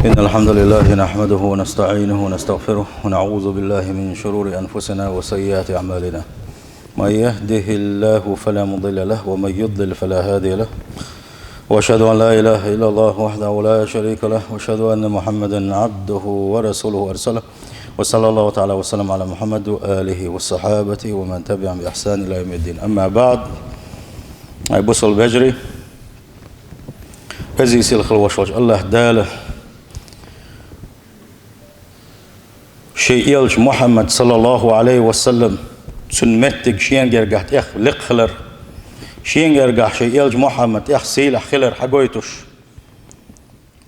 إن الحمد لله نحمده ونستعينه ونستغفره ونعوذ بالله من شرور أنفسنا وسيئات أعمالنا. من يهده الله فلا مضل له ومن يضلل فلا هادي له، وأشهد أن لا إله إلا الله وحده لا شريك له، وأشهد أن محمدا عبده ورسوله أرسله، وصلى الله تعالى وسلم على محمد وآله والصحابة ومن تبعهم بإحسان إلى يوم الدين. أما بعد، بوصل بجري بزي سيل خلوش الله داله شيء يلج محمد صلى الله عليه وسلم سنمتك شين جرجحت إخ لق خلر شين جرجح شيء يلج محمد إخ سيل خلر حجويتوش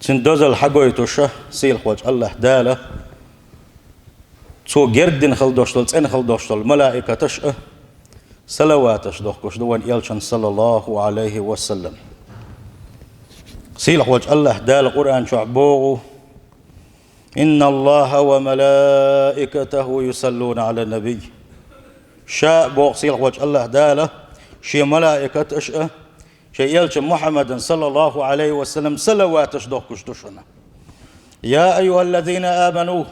سندوزل حجويتوش سيل خوج الله داله تو جردن خلدوشتل تن خلدوشتل ملائكة تش صلواتش دوخكوش دوان يلشن صلى الله عليه وسلم سيل خوج الله دال القرآن شعبوه إن الله وملائكته يصلون على النبي شاء بوغ سيل خوج الله داله شي ملائكة أشأ شي يلشن محمد صلى الله عليه وسلم صلواتش دوخكوش دوشنا يا أيها الذين آمنوا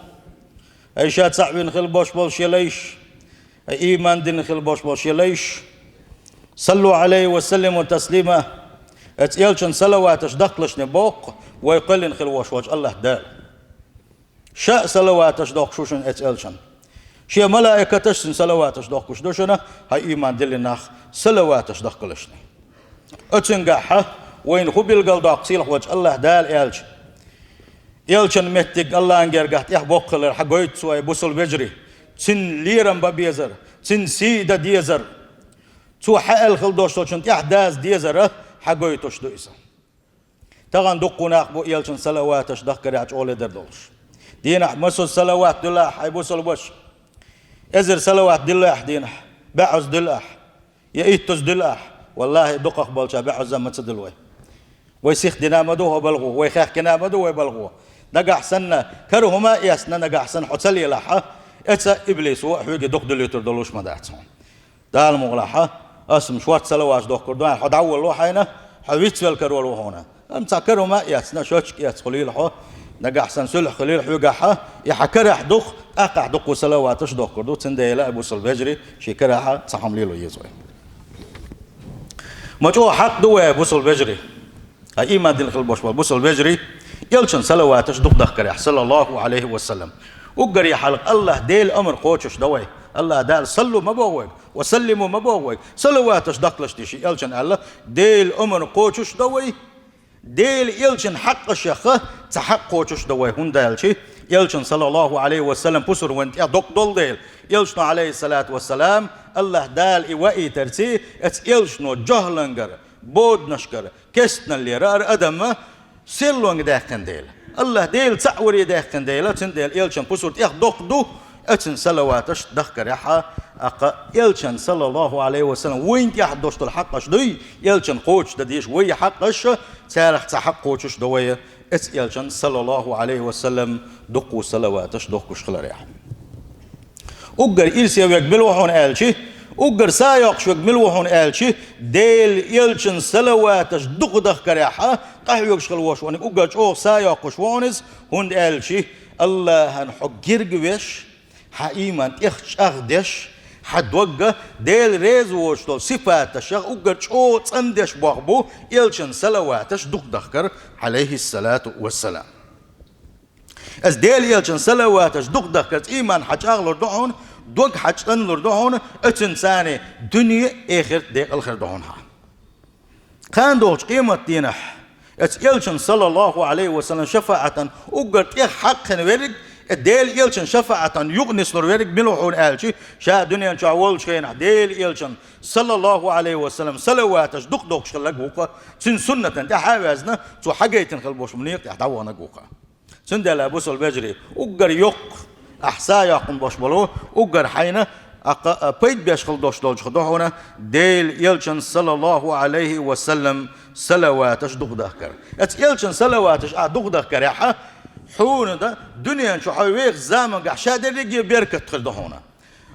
أي شات صعبين خل بوش بوش يليش إيمان دين خل بوش بوش يليش صلوا عليه وسلموا تسليما اتيلشن صلواتش دقلش نبوق ويقلن خل وش وش الله دال شاء صلواتش دقشوشن اتيلشن شيء ملائكتش صلواتش دقش دوشنا هاي إيمان دين ناخ صلواتش دقلشني اتنقحها وين خبيل قل داقسيل وش الله دال إلش يلشن متك الله انجرجت يح بوقلر حقويت سوى بوصل بجري تن ليرم ببيزر تن سيدا ديزر تو حقل خلدوش توشن يح داز ديزر حقويتوش دويسا تغن دقوناق بو يلشن صلواتش دقري عج اولي دردولش دينا مسل صلوات دلاح اي بوصل بوش ازر صلوات دلاح دينا بعز دلاح يأيتوز دلاح والله دقق بولشا بعز زمت دلوي ويسيخ دينا مدوه بلغوه ويخاخ كنا مدوه بلغوه نجح سنة كرهما يسنا نجح سن حتسلي لحا اتسا إبليس وحوجي دق دليتر دلوش مدعتهم ده المغلحة اسم شوات سلواش دق كردوان حد أول لوحينا حويت في الكرول وهنا أمسا كرهما يسنا شوش يس خليل حا نجح سن سلح خليل حوجا حا يحكر دق أقع دق سلواتش دق كردو تنديلا أبو سلبجري شي كرها صحم ليلو يزوي مجو حق دوه أبو سلبجري هاي ما دين خلبوش أبو سلبجري يلشن صلواتش دق كريح صلى الله عليه وسلم وقري حلق الله ديل أمر قوتش دوي الله دال صلوا مبوق وسلموا مبوق صلواتش دقلش ديشي يلشن الله ديل أمر قوتش دوي ديل يلشن حق الشيخ تحق قوتش دوي هون دالشي يلشن صلى الله عليه وسلم بسر وانت دق دول ديل يلشن عليه الصلاة والسلام الله دال إوائي ترسي يلشنو جهلنجر بود نشكر كستنا اللي رار أدم سيلونج داخن ديل الله ديل تعوري داخن ديل تنديل يلشن بسورت دق دو اتن صلواتش دخكر يحا اقا يلشن صلى الله عليه وسلم وين يحدوش الحقش دي يلشن قوش دديش وي حقش سارح تحق قوش دويه ات يلشن صلى الله عليه وسلم دقوا صلواتش دقوش خلر يحا اقر إلسي ويقبلوا هون قالشي اقر سايق شو يقبلوا هون قالشي ديل يلشن صلواتش دق دخكر يحا طيب يشغل وشوانك اقر شو سايق وشوانس هون قالشي الله هنحق جرجوش حقيما اخش اخدش حدوجه ديل ريز وشتو صفات الشيخ اقر شو تصندش بوغبو يلشن صلواتش دق دخكر عليه الصلاة والسلام از ديل يلشن صلواتش دق دخكر ايمان حج اغلر دعون دوق حج تنلر دعون اتنساني دنيا اخر ديق الخير دعونها كان دوش قيمة دينح يلشن صلى الله عليه وسلم شفاعة وقلت حق نورق ديل يلشن شفاعة يغنس نورق ملوحون آلشي شا دنيا شاول شينا ديل يلشن صلى الله عليه وسلم صلواتش دق دق شلق وقا سن سنة تحاوزنا تو حاجيتن خلبوش منيق تحتوانا وقا سن ديل أبو البجري وقر يق أحسا يقوم باش بلو وقر حينا بيت بيشخل دوش دوش خدوحونا ديل يلشن صلى الله عليه وسلم صلواتش دق دخكر ات يلشن صلواتش دق دخكر يحا حون ده دنيا شو حويق زامن قحشا دريقي بيركت خدوحونا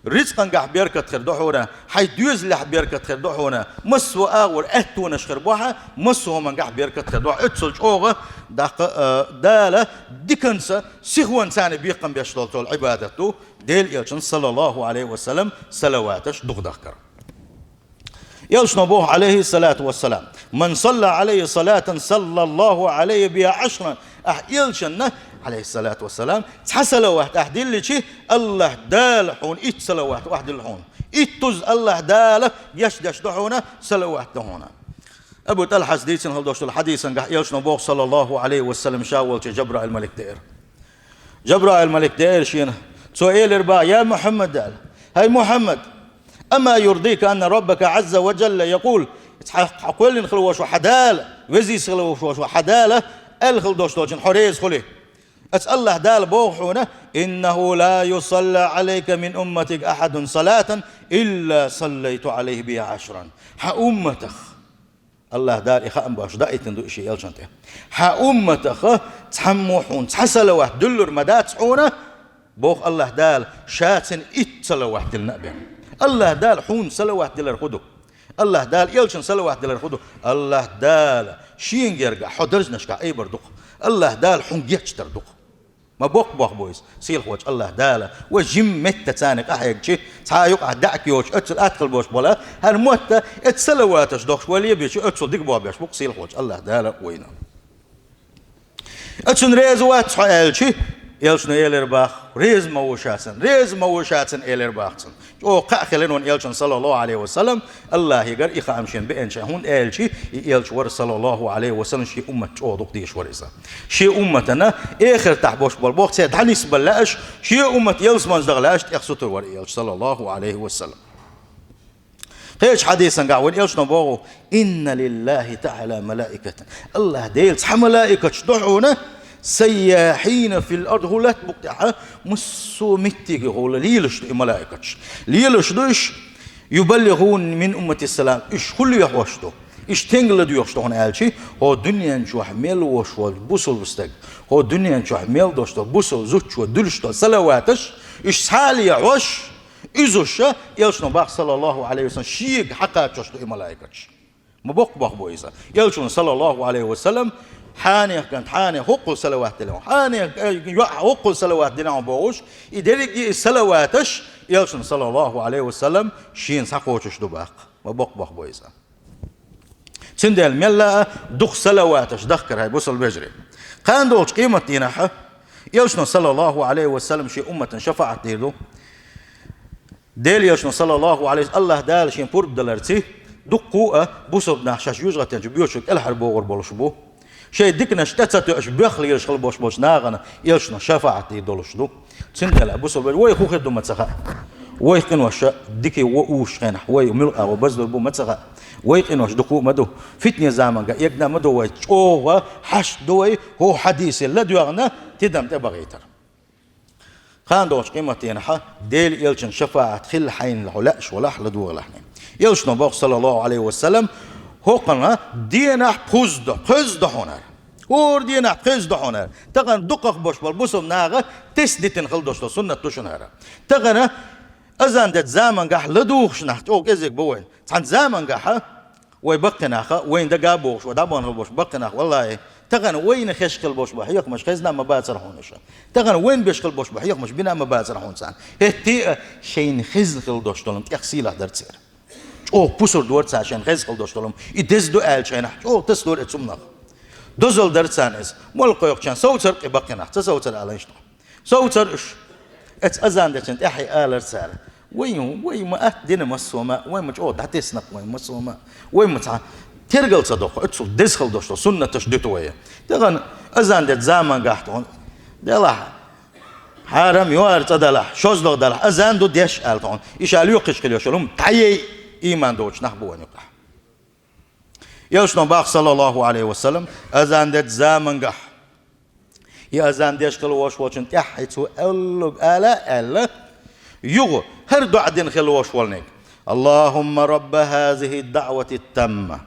رزقا قاح بيركت خير دوحونا حي دوز لح بيركت خير دوحونا مسو آغور أهتونا شخير بوحا مسو من قاح بيركت خير دوحا اتسلج أوغا دالة ديكنسا سيخوان ثاني بيقم بيشتغل عبادته ديل يلشن صلى الله عليه وسلم صلواتش دغدغكر يلشن أبوه عليه الصلاة والسلام من صلى عليه صلاة صلى الله عليه بها 10 يلشن عليه الصلاة والسلام تحسلوات أحدل شيء الله دال حون إت صلوات واحد الحون إتوز الله دال يشدش دحونا صلوات دهونا أبو طلحة ديسن هل دوشت الحديث أن يلشن أبوه صلى الله عليه وسلم شاول جبرائيل الملك دير جبرائيل الملك دير شين سؤال إرباع يا محمد دال هاي محمد أما يرضيك أن ربك عز وجل يقول حقول نخلوش وحدال وزي خلوش وحدالة الخل دوشتوجن حريز خليه أسأل الله دال بوحونا إنه لا يصلى عليك من أمتك أحد صلاة إلا صليت عليه بها 10 أمتك الله دال إخاء باش دائتن دو إشي يلشنته أمتك تحموحون تحسلوات دلر مدات حونا بوخ الله دال شاتن إتسلوات دلنأبين الله دال حون سلوات دلر خدو الله دال يلشن سلوات دلر خدو الله دال شين يرجع حدرج نشكا أي بردق الله دال حون يحتر دق ما بوق بويس سيل خوش الله دال وجم متى تانك أحيك شيء تايق دعك يوش أتسل أدخل بوش بلا هالموتة اتسلواتش دخش ولي بيش أتسل دق بوابيش بوق سيل خوش الله دال وينه أتسن ريزوات حيل شيء يلشن إيلر باخ ريز موشاتن إيلر باخن أو قاخلين ون يلشن صلى الله عليه وسلم الله يقر إخا أمشين بإن شهون إيلشي يلش ور صلى الله عليه وسلم شي أمة أو دقديش وريسا شي أمتنا آخر تحبوش بالبوق سيد حنيس بلاش شي أمة يلس منزدغلاش تأخسطر ور يلش صلى الله عليه وسلم خيش حديثا قاول يلش نبوغو إن لله تعالى ملائكة الله ديلس حملائكة دعونا سياحين في الأرض هو بقتها مسو متيجي هو ليلش ملائكة ليلش دوش يبلغون من أمة السلام إيش كل يحوشتو إيش تنقل دو يحوشتو هون قالشي هو دنيا نشوح ميل وشوال بوصل بستق هو دنيا نشوح ميل دوشتو بوصل زوجتو دلشتو صلواتش إيش سالي يعوش إزوش يلشنو باخ صلى الله عليه وسلم شيك حقا تشتو ملائكة ما بوق بويسا يلشنو صلى الله عليه وسلم حاني كانت حاني حق صلوات لهم حاني حق صلوات لهم بوش يدري صلواتش يلشن صلى الله عليه وسلم شين سقوتش دباق وبق بويسا سندل ملا دخ صلواتش دخكر هاي بوصل بجري كان دوش قيمة دينها يلشن صلى الله عليه وسلم شي أمة شفاعة ديرو ديل يلشن صلى الله عليه وسلم الله دال شين فورد دلرتي دقوا بوصل نحشش يجرى تنجبيوشك الحرب بوغر بولشبو شيء ديكنا اشتتت اش بيخلي يشخل بوش ناغنا يلشنا شفاعة يدولشدو سندل بوصل بجري وي خوخ دو متسخا وي قنوش ديكي ووش هنا وي ملقا وبزدل بو متسخا وي قنوش دكو مدو فتني زامن يقنا مدو وي تشوغ حش دوي هو حديث لا ديوغنا تدم تبغيتر خان دوش قيمتين حا ديل يلشن شفاعة خل حين العلاش ولا حلدو ولا حنين يلشنا بوخ صلى الله عليه وسلم هو قلنا دينا قزد هنر اور دينا قزد هنر تقن دقق باش بالبوسم ناغه تسدتن خلدوش سنة توشنهر تقن ازان دت زمان قح لدوخش نحت او ازيك بوين عن زمان قح ويبقنا وين دقابوش ودابون بوش بقنا والله تقن وين خشقل بوش بحيق مش خزنا ما باتر هونش تقن وين بيشقل بوش بحيق مش بنا ما باتر هونسان هتي شين خزل خلدوش تلم تخسيله درتصير او بوسر دورت عشان خز خل دوشتلم يدز دو الچينا او تسدور اتسمنا دوزل درتسانز مول قيوقچان سوتر قبقنا تسوتر عليشنا سوتر اش ات ازان دچن احي الر سال وين ما ادنا مسوما وين ما او داتسنا وين مسوما وين ما ترجل صدق اتسو دز خل دوشتو سنه تشدتويه دغن ازان دت زمان قحتون دلا حرام يوار تدلا شوزلو دلا ازان دو ديش التون ايشاليو قشقليو شلوم تاي إيمان دوش نحبو ونقح يلشنو باق صلى الله عليه وسلم أزان دت زامن قح يا أزان ديش خلوش وشن تحيتو ألوك ألا يغو هردو عدين خلوش والنك اللهم رب هذه الدعوة التامة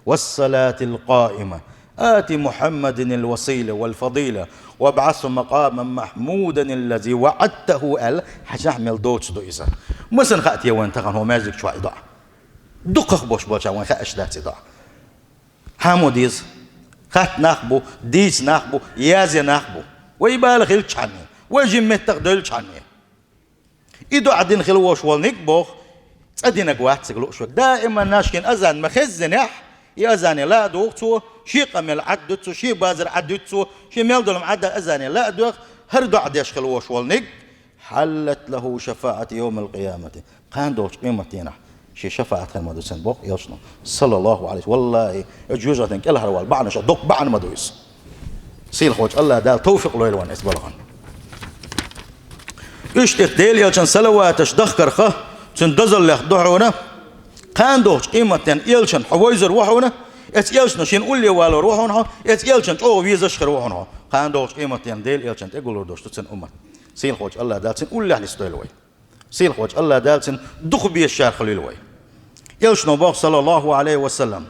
والصلاة القائمة آت محمد الوسيلة والفضيلة وابعثه مقاما محمودا الذي وعدته ال حجعمل دوتش دو إذا مثلا خأتي وين تغن هو ماجيك شوي ضاع دقق بوش بوش وين خأش داتي ضاع هامو ديز خات ناخبو ديز ناخبو يازي ناخبو ويبالغ الشعني وجمت تقدر الشعني إدو عدين خلوش والنكبوخ أدينا قوات سقلو شو دائما ناشكين أذان مخزنح يأذاني لا دوقتو شي قمل عدتو شي بازر عدتو شي ميلدول معدل أذاني لا دوق هردو عديش خلوش والنك حلت له شفاعة يوم القيامة قان دوش قيمتينا شي شفاعة خير مدوسين بوخ يوشنو صلى الله عليه والله اجوزة كل هروال بعنا شو دوق بعنا مدوس سيل خوش الله دال توفيق له الوان اسبلغان اشتك ديل يلشن سلواتش دخكر خه تندزل لخ دعونا قان دوش قيمتين يلشن حويزر وحونا ات يلشن شين قولي والو روحونا ات يلشن او ويزش خر وحونا قان دوش قيمتين ديل يلشن تقولوا دوش تسن امه سيل خوش الله دالتن قول لي استويلوي سيل خوش الله دالتن دخ بي الشار خليلوي يلشن باق صلى الله عليه وسلم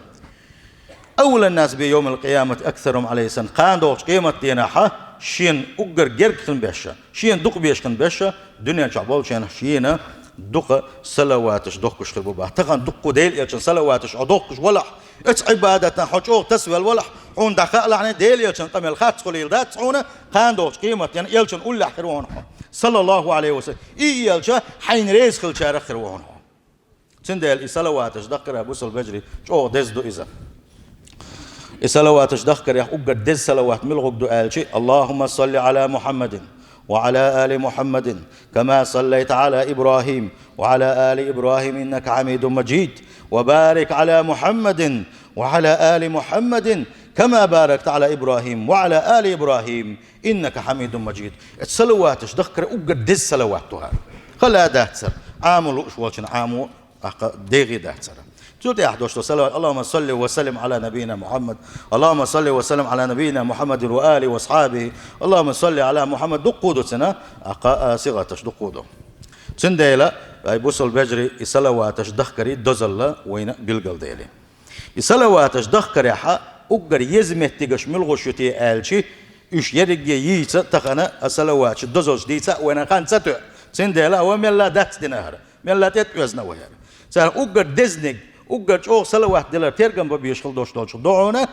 اول الناس بيوم القيامه اكثرهم عليه سن قان دوش قيمتين ح شين أجر جركن بيشة شين دق بيشكن بيشة دنيا شعبول شين شينا دق سلواتش دقش خربوبه تغن دق ديل يلشن سلواتش عدقش ولح اتس عبادة حجوغ تسوي الولح عون دخل يعني ديل يلشن قمل خات خليل ذات عونه خان دوش قيمة يعني يلشن قول لحروانها صلى الله عليه وسلم إيه يلشا حين ريز خل شارع خروانها تندل سلواتش دقر أبو سل بجري شو دز دو إذا الصلوات دخكر يا أجر دز صلوات ملغوك دو شيء اللهم صل على محمد وعلى آل محمد كما صليت على إبراهيم وعلى آل إبراهيم إنك حميد مجيد وبارك على محمد وعلى آل محمد كما باركت على إبراهيم وعلى آل إبراهيم إنك حميد مجيد الصلوات دخكر أجر دز صلواتها خلا دهتسر عامل وشوالشن عامو ديغي دهتسر يا أحد وسلم اللهم صل وسلم على نبينا محمد اللهم صل وسلم على نبينا محمد وآله وأصحابه اللهم صل على محمد دقودو سنة صيغتش دقودو سنديلا بوصل بجري يسلواتش دخكري دوزلا وين قلقل ديلي يسلواتش دخكري حا أقر يزمه تيجش ملغوشتي آلشي إيش يرجع ييتا تخنا السلواتش دوزوش ديتا وين كان ستو سنديلا وملا دات دينار ملا تتوزنا ويا سال أقر دزنج أقر أو سلوات دلار ترجم ببيشخل دوش دعونا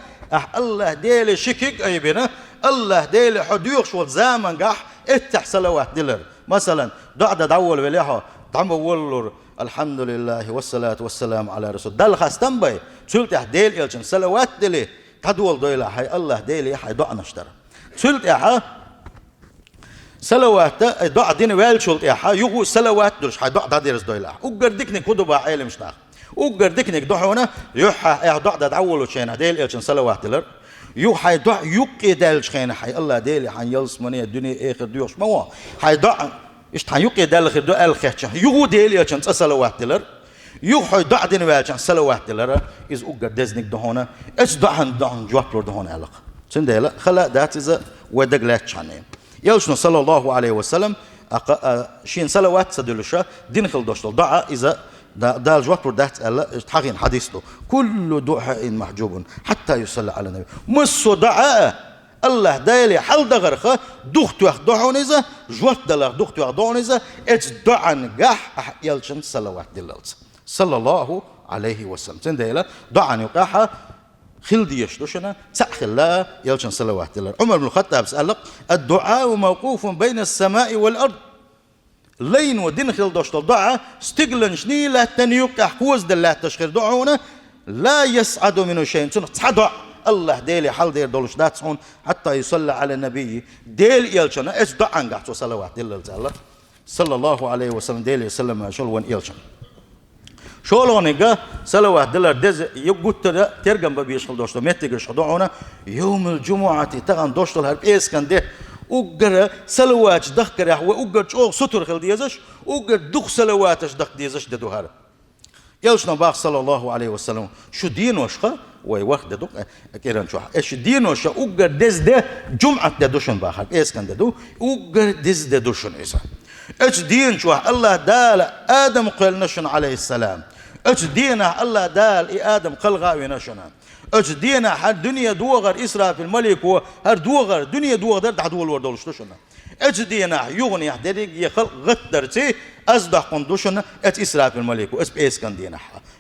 الله ديل شكيك أيبنا الله ديل حديق شو زمان قح اتح سلوات دلار مثلا دعد دعول وليها دعم ولر الحمد لله والصلاة والسلام على رسول دل خاستن باي سلت ديل يلشن سلوات دلي تدول دويلا حي الله ديل حي دعنا اشترى سلت سلوات دع دين ويل شلت يغو سلوات درش حي دع ديرس دويلا أقر ديكني كدوبا عيل مشتاق وقر ديكنيك دحونا يوحى دع دعولو شينا ديل يلشن سلوات دلر يوحى دع يقي دال شينا حي الله ديل حن يلس مني الدنيا آخر ديوش موا حي دع إيش حن يقي دال خير دو الخير يو ديل يلشن سلوات دلر يوحى دع دين ويلشن سلوات دلر إز وقر دزنيك دهونا إيش دعن جوابلو دهونا علق سنديلا خلا دات إذا ودقلات شانين يلشن صلى الله عليه وسلم شين سلوات سدلشة دين خل دوشتل دعاء إذا دا الجواب بردات حقين حديثه كل دعاء محجوب حتى يصلى على النبي مسو دعاء الله دايلي حل دغرخه دختو يخدعون إذا جوات دلغ دختو يخدعون إذا اتس دعان قح يلشن صلوات دلالت صلى الله عليه وسلم تنديلا دعان يقاحه خلدي يشتوشنا تأخلا يلشن صلوات دلال عمر بن الخطاب سألق الدعاء موقوف بين السماء والأرض لين ودين خل دوشتل دعاء استقلن شني لا تنيوك أحكوز دلات تشخير دعونا لا يسعد منه شيء تصدع الله ديلي حل دير دولش داتسون حتى يصلى على النبي ديل يلشنا اس دعان قحتو صلوات ديل الله صلى الله عليه وسلم ديل يسلم شول وان يلشن شولونيغا صلوات ديل دز يقوت ترجم ببيشخل دوشتو متيغش دعونا يوم الجمعة تغن دوشتل هرب اسكن ده أجر سلواتش دخكر يا هو أجر شو ستر خل ديزش أجر دخ سلواتش دخ ديزش دهوهر يلشنا باخ صلى الله عليه وسلم شو دين وشخه ويوخ ددوك كيران شو إيش دين وش أجر دز ده جمعة ددوشن باخر إيش كان ددو أجر دز ددوشن إيش إيش دين شو الله دال آدم قل نشن عليه السلام إيش دينه الله دال آدم قل غاوي نشنا أج دينا هر دنيا دوغر إسرافيل ملك وهر دوغر دنيا دوغر دعدول وردولشتوشنا أج دينا يغني يحدرق يخلق غترتي أزدح قندوشنا أت إسرافيل ملك وأس بيس كان دينا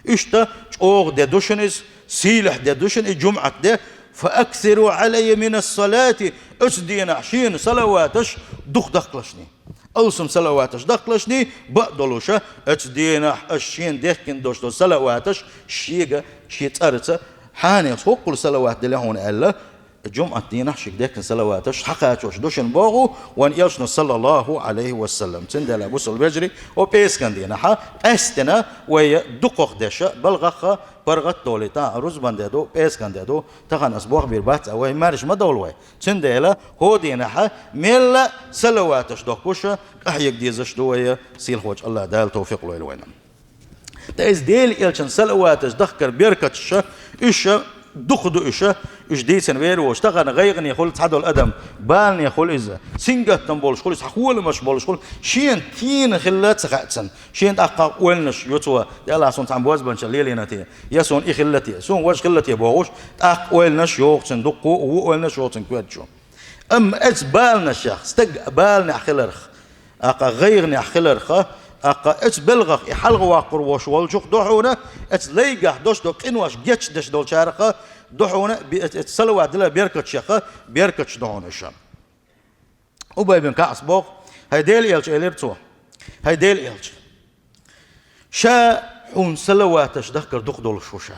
إشتا أوغ دادوشنز سيلح دادوشن الجمعة ده فأكثروا علي من الصلاة أج دينا شين صلواتش دخلشني ألسم صلواتش دخلشني بقدلوشة أج دينا الشين ديكن دوشتو صلواتش شيغا شيت أرتا حاني كل صلوات دي هون ألا الجمعة دينا شيك ديكن صلواتش حقاتوش دوشن باغو وان يلشنا صلى الله عليه وسلم تندل أبو البجري وبيس كان دينا حا أستنا ويا دقوق دشا بلغخا برغت دولتا رزبان دادو بيس كان دادو تغن أسبوع بيربات أوي مارش ما دولوي تندل هو دينا حا ميلا صلواتش دوكوشا أحيك ديزش دويا سيل خوش الله دال توفيق له الوينم تايز ديل إلشن صلواتش دخكر بيركتش إيشا دخدو إيشا إيش ديسن ويرو اشتغل غيغني يقول تعدو الأدم بالني يقول إذا سنجت تنبولش قول حقول مش بولش قول شين تين خلات سخاتسن شين أقا ولنش يتوا يلا سون تعبوز بنش الليل نتي يسون إخلتي سون وش خلتي بوش أق ولنش يوقتن دقو ولنش يوقتن كويتشو بالنا شخص استقبالنا خلرخ أقا غيرني خلرخ أقا بلغخ يحلغ واقر وش والجوق دحونا ليقح دوش دوق إنواش جيتش دش دول شارخة دحونا صلوات دلا بيركت شخة بيركتش دحونا الشام وباي بن كعس بوق هاي ديل إلش إليرتو هاي ديل إلش شا حون صلواتش دخكر دق دول شوشا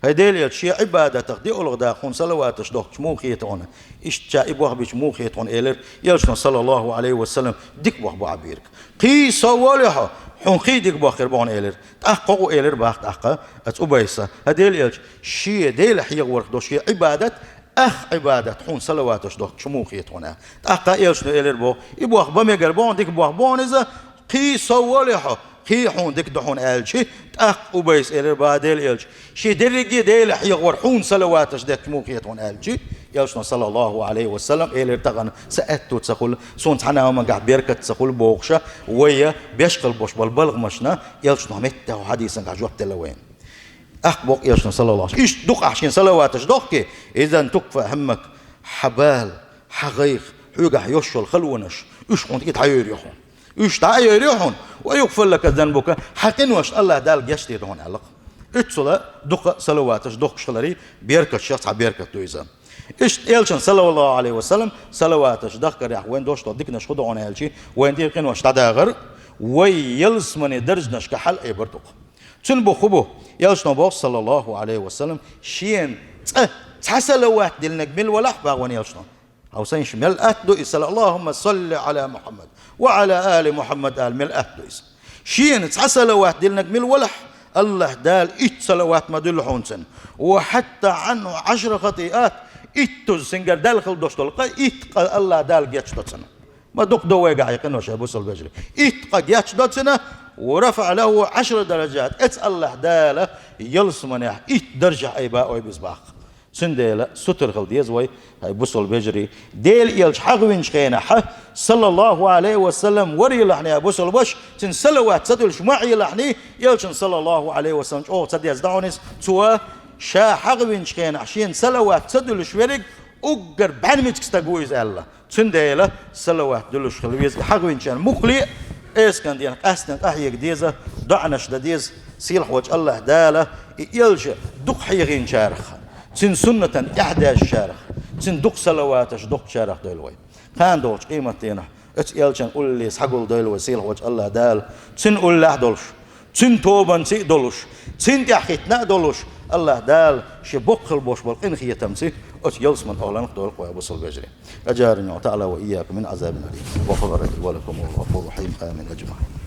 هاي ديل إلش شي عبادة تقدي أولغ دا حون صلواتش دق شموخيتون إيش جا إبوغ بيش موخيتون إلير يلشنا صلى الله عليه وسلم ديك بوغ بو عبيرك قي صوالحه حون قيدك باخر بون إلير تحققوا إلير باخت أحقا أتوبيسا هديل إلش شي ديل حيق ورق دو شي عبادة عبادة حون صلواتش دو شموخيت هنا تحقق إلش إلير بو يبوخ بميقر بون ديك بوخ بون إذا قي صوالحه قي حون ديك دحون إلشي تحققوا بيس إلير باديل إلش شي ديرجي ديل حيق ورق حون صلواتش ديك شموخيت هون إلشي يلشنا صلى الله عليه وسلم إلير تغن سأتو تسخل سون حنا ما قاعد بيركت تسخل بوخشة ويا بيشقل بوش بالبلغ مشنا يلشنا متى وحديثا قاعد جواب تلوين أخبق يلشنا صلى الله عليه وسلم إيش دق عشان صلواتش دقي إذا تكفى همك حبال حغيخ حيقع يشل خلونش إيش كنت يتحير يحون إيش تعير يحون ويغفر لك ذنبك حقنوش الله دال يشتي دون علق إتصلا دق صلواتش دق شلري بيركت شخص بيركت دويزا إيش يلشن صلى الله عليه وسلم صلواتش دخكر يح وين دوش تديك نشخد عن هالشي وين ديقين وش تداغر ويلس من درج نشك حل أي برتق تنبو خبو يلشن بوخ صلى الله عليه وسلم شين تحسلوات دلنك مل ولح باغوان يلشن أو سينش مل أتدو إسال اللهم صل على محمد وعلى آل محمد آل مل أتدو إسال شين تحسلوات دلنك مل ولح الله دال إت صلوات ما دلحون سن وحتى عنه 10 خطيئات إتوز سنجر دالخل دوشتولقا إت الله دال جيتش دوتسنا ما دوك دوي قاعد يقنوش أبو البجري إت قد جيتش دوتسنا ورفع له 10 درجات إت الله داله يلسمنه إت درجة أي باء أي بزباق سنديلا ستر خل ديز وي هاي بوصل البجري ديل يلش حقوين شخينا صلى الله عليه وسلم وري لحني أبو البش تن صلوات تدل شمعي لحني يلش صلى الله عليه وسلم أو تدي أزدعونيس توا شا حقوين شخينا عشان صلوات تدل شويرك أجر بعنمت كستقويز الله سنديلا صلوات دلش خلويز حقوين شان مخلي إيش كان دينك أحسن أحيك ديزة دعنش ديز سيلح وجه الله داله يلش دق حيغين شارخ تن سنة إحدى الشارخ تن دق صلواتش دق شارخ دولوي كان دولش قيمة دينا يلشان قول لي سحقول دولوي سيلح وجه الله دال تن قول له دولش تن توبان سي دولش تن تحكيتنا دولش الله دال شبق البوش بالقين خي تمسي يلس من أولان دول قوي أبو البجري أجارني وتعالى وإياكم من عذاب أليم وغفر لي ولكم الغفور الرحيم آمين أجمعين.